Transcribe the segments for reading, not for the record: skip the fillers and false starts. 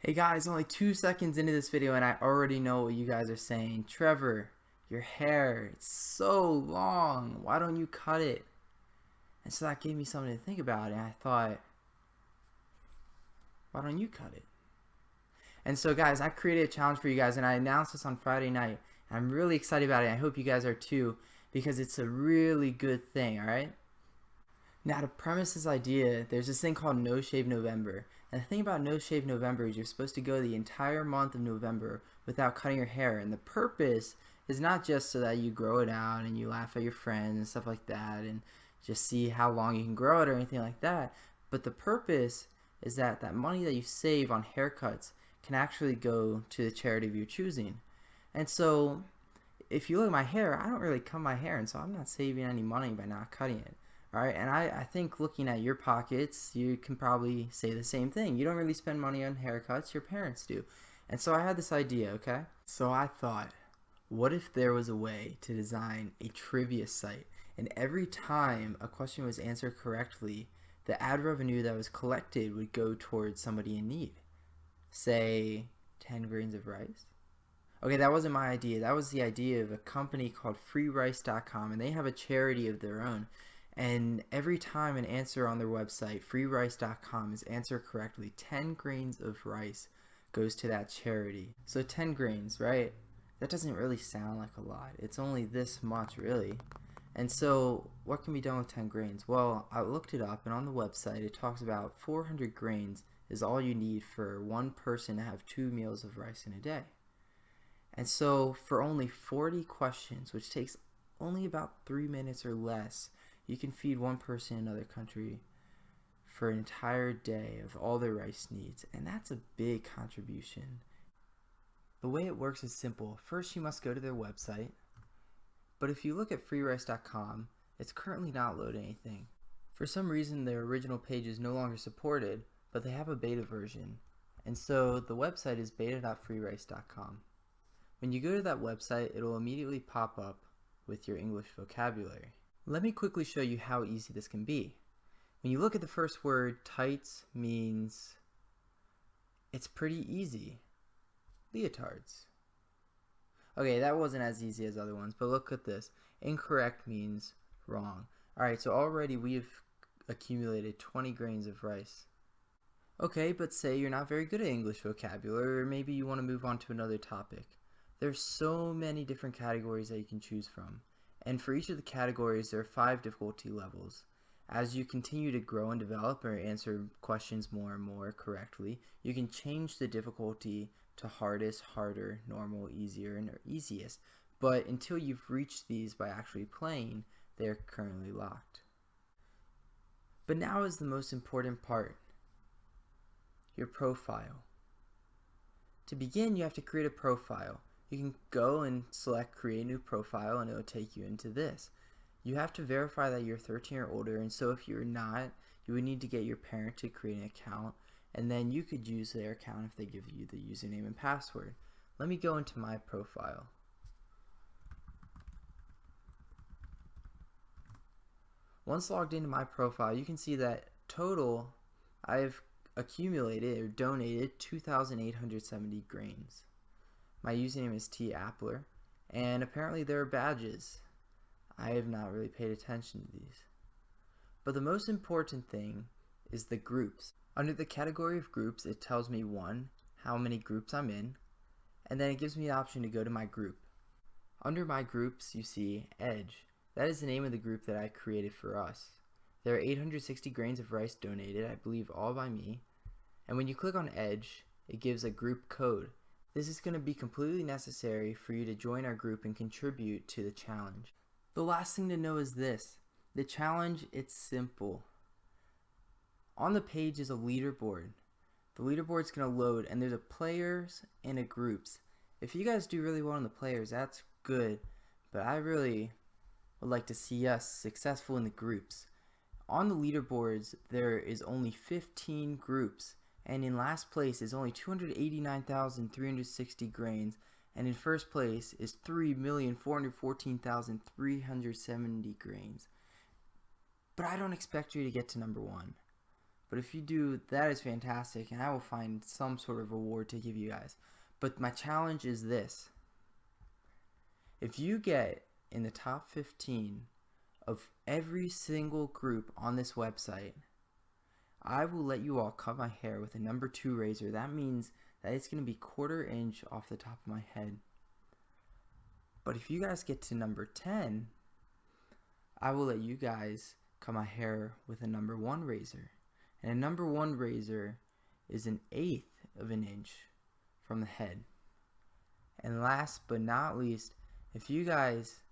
Hey guys, only 2 seconds into this video and I already know what you guys are saying. Trevor, your hair, it's so long. Why don't you cut it? And so that gave me something to think about and I thought, why don't you cut it? And so guys, I created a challenge for you guys and I announced this on Friday night. And I'm really excited about it. I hope you guys are too because it's a really good thing, alright? Now to premise this idea, there's this thing called No Shave November. And the thing about No Shave November is you're supposed to go the entire month of November without cutting your hair. And the purpose is not just so that you grow it out and you laugh at your friends and stuff like that and just see how long you can grow it or anything like that. But the purpose is that that money that you save on haircuts can actually go to the charity of your choosing. And so if you look at my hair, I don't really cut my hair, and so I'm not saving any money by not cutting it. Alright, and I think looking at your pockets, you can probably say the same thing. You don't really spend money on haircuts, your parents do. And so I had this idea, okay? So I thought, what if there was a way to design a trivia site, and every time a question was answered correctly, the ad revenue that was collected would go towards somebody in need. Say, 10 grains of rice? Okay, that wasn't my idea. That was the idea of a company called freerice.com, and they have a charity of their own. And every time an answer on their website, freerice.com, is answered correctly, 10 grains of rice goes to that charity. So 10 grains, right? That doesn't really sound like a lot. It's only this much, really. And so what can be done with 10 grains? Well, I looked it up, and on the website it talks about 400 grains is all you need for one person to have 2 meals of rice in a day. And so for only 40 questions, which takes only about 3 minutes or less, you can feed one person in another country for an entire day of all their rice needs, and that's a big contribution. The way it works is simple. First, you must go to their website, but if you look at freerice.com, it's currently not loading anything. For some reason, their original page is no longer supported, but they have a beta version, and so the website is beta.freerice.com. When you go to that website, it'll immediately pop up with your English vocabulary. Let me quickly show you how easy this can be. When you look at the first word, tights means it's pretty easy. Leotards. Okay, that wasn't as easy as other ones, but look at this. Incorrect means wrong. Alright, so already we've accumulated 20 grains of rice. Okay, but say you're not very good at English vocabulary, or maybe you want to move on to another topic. There's so many different categories that you can choose from. And for each of the categories, there are 5 difficulty levels. As you continue to grow and develop or answer questions more and more correctly, you can change the difficulty to hardest, harder, normal, easier, and easiest. But until you've reached these by actually playing, they're currently locked. But now is the most important part. Your profile. To begin, you have to create a profile. You can go and select create new profile and it will take you into this. You have to verify that you're 13 or older, and so if you're not, you would need to get your parent to create an account, and then you could use their account if they give you the username and password. Let me go into my profile. Once logged into my profile, you can see that total I've accumulated or donated 2,870 grains. My username is tappler, and apparently there are badges. I have not really paid attention to these. But the most important thing is the groups. Under the category of groups, it tells me 1, how many groups I'm in, and then it gives me the option to go to my group. Under my groups, you see Edge. That is the name of the group that I created for us. There are 860 grains of rice donated, I believe all by me, and when you click on Edge, it gives a group code. This is going to be completely necessary for you to join our group and contribute to the challenge. The last thing to know is this. The challenge, it's simple. On the page is a leaderboard. The leaderboard's going to load, and there's a players and a groups. If you guys do really well in the players, that's good, but I really would like to see us successful in the groups. On the leaderboards, there is only 15 groups. And in last place is only 289,360 grains, and in first place is 3,414,370 grains. But I don't expect you to get to number 1. But if you do, that is fantastic, and I will find some sort of reward to give you guys. But my challenge is this. If you get in the top 15 of every single group on this website, I will let you all cut my hair with a number 2 razor. That means that it's going to be 1/4 inch off the top of my head. But if you guys get to number 10, I will let you guys cut my hair with a number 1 razor. And a number 1 razor is 1/8 of an inch from the head. And last but not least, if you guys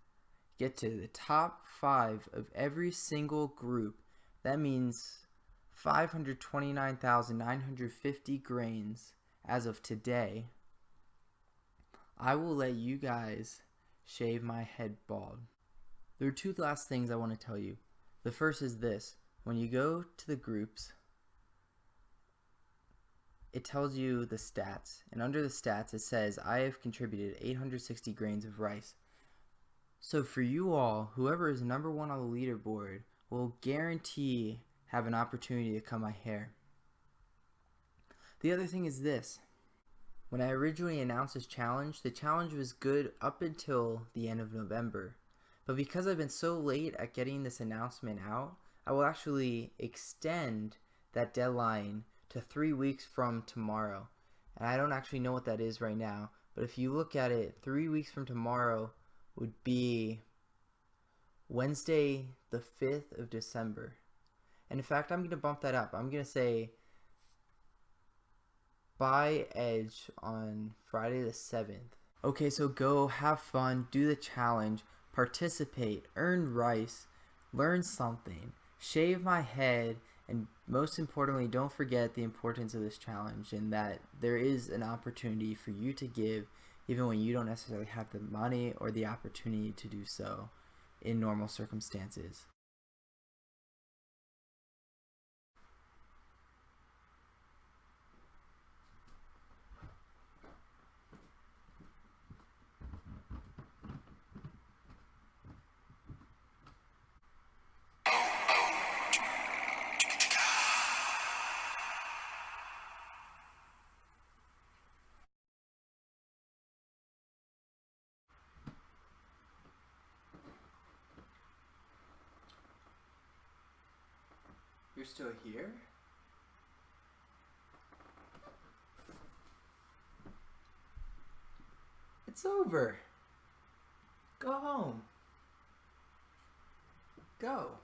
get to the top 5 of every single group, that means 529,950 grains as of today, I will let you guys shave my head bald. There are 2 last things I want to tell you. The first is this. When you go to the groups, it tells you the stats, and under the stats it says I have contributed 860 grains of rice. So for you all, whoever is number 1 on the leaderboard will guarantee have an opportunity to cut my hair. The other thing is this. When I originally announced this challenge, the challenge was good up until the end of November. But because I've been so late at getting this announcement out, I will actually extend that deadline to 3 weeks from tomorrow. And I don't actually know what that is right now, but if you look at it, 3 weeks from tomorrow would be Wednesday the 5th of December. And in fact, I'm going to bump that up. I'm going to say buy Edge on Friday the 7th. Okay, so go have fun, do the challenge, participate, earn rice, learn something, shave my head, and most importantly, don't forget the importance of this challenge and that there is an opportunity for you to give even when you don't necessarily have the money or the opportunity to do so in normal circumstances. You're still here? It's over. Go home. Go.